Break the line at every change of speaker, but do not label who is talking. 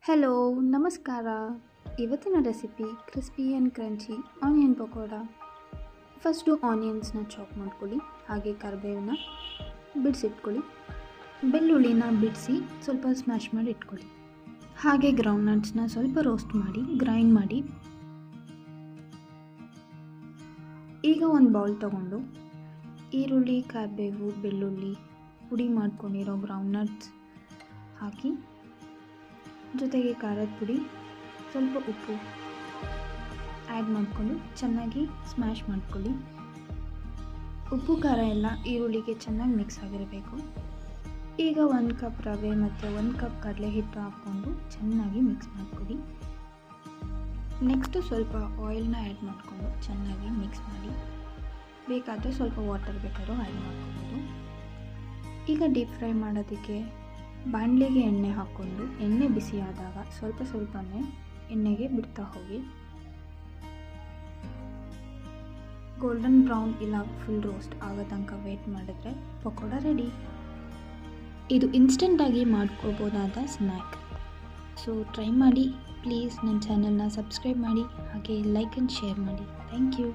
Hello ನಮಸ್ಕಾರ. ಇವತ್ತಿನ recipe crispy and crunchy onion pakoda. First ಆನಿಯನ್ಸ್ನ ಚಾಪ್ ಮಾಡ್ಕೊಳ್ಳಿ, ಹಾಗೆ ಕರಿಬೇವನ್ನ ಬಿಡಿಸಿಟ್ಕೊಳ್ಳಿ, ಬೆಳ್ಳುಳ್ಳಿನ ಬಿಡಿಸಿ ಸ್ವಲ್ಪ ಸ್ಮ್ಯಾಶ್ ಮಾಡಿ ಇಟ್ಕೊಳ್ಳಿ, ಹಾಗೆ ಗ್ರೌಂಡ್ನಟ್ಸ್ನ ಸ್ವಲ್ಪ ರೋಸ್ಟ್ ಮಾಡಿ ಗ್ರೈಂಡ್ ಮಾಡಿ. ಈಗ ಒಂದು ಬೌಲ್ ತೊಗೊಂಡು ಈರುಳ್ಳಿ, ಕರಿಬೇವು, ಬೆಳ್ಳುಳ್ಳಿ, ಪುಡಿ ಮಾಡ್ಕೊಂಡಿರೋ ಗ್ರೌಂಡ್ನಟ್ಸ್ ಹಾಕಿ, ಜೊತೆಗೆ ಖಾರದ ಪುಡಿ, ಸ್ವಲ್ಪ ಉಪ್ಪು ಆ್ಯಡ್ ಮಾಡಿಕೊಂಡು ಚೆನ್ನಾಗಿ ಸ್ಮ್ಯಾಶ್ ಮಾಡ್ಕೊಳ್ಳಿ. ಉಪ್ಪು ಖಾರ ಎಲ್ಲ ಈರುಳ್ಳಿಗೆ ಚೆನ್ನಾಗಿ ಮಿಕ್ಸ್ ಆಗಿರಬೇಕು. ಈಗ 1 ಕಪ್ ರವೆ ಮತ್ತು 1 ಕಪ್ ಕಡಲೆ ಹಿಟ್ಟು ಹಾಕ್ಕೊಂಡು ಚೆನ್ನಾಗಿ ಮಿಕ್ಸ್ ಮಾಡ್ಕೊಳ್ಳಿ. ನೆಕ್ಸ್ಟು ಸ್ವಲ್ಪ ಆಯಿಲ್ನ ಆ್ಯಡ್ ಮಾಡಿಕೊಂಡು ಚೆನ್ನಾಗಿ ಮಿಕ್ಸ್ ಮಾಡಿ. ಬೇಕಾದರೆ ಸ್ವಲ್ಪ ವಾಟರ್ ಬೇಕಾದ್ರೂ ಆ್ಯಡ್ ಮಾಡ್ಕೊಬೋದು. ಈಗ ಡೀಪ್ ಫ್ರೈ ಮಾಡೋದಕ್ಕೆ ಬಾಣಲೆಗೆ ಎಣ್ಣೆ ಹಾಕ್ಕೊಂಡು ಎಣ್ಣೆ ಬಿಸಿಯಾದಾಗ ಸ್ವಲ್ಪನೇ ಎಣ್ಣೆಗೆ ಬಿಡ್ತಾ ಹೋಗಿ. ಗೋಲ್ಡನ್ ಬ್ರೌನ್ ಇಲ್ಲ ಫುಲ್ ರೋಸ್ಟ್ ಆಗೋ ತನಕ ವೇಟ್ ಮಾಡಿದ್ರೆ ಪಕೋಡ ರೆಡಿ. ಇದು ಇನ್ಸ್ಟೆಂಟಾಗಿ ಮಾಡ್ಕೋಬೋದಾದ ಸ್ನ್ಯಾಕ್. ಸೊ ಟ್ರೈ ಮಾಡಿ. ಪ್ಲೀಸ್ ನನ್ನ ಚಾನಲ್ನ ಸಬ್ಸ್ಕ್ರೈಬ್ ಮಾಡಿ, ಹಾಗೆ ಲೈಕ್ ಆ್ಯಂಡ್ ಶೇರ್ ಮಾಡಿ. Thank you.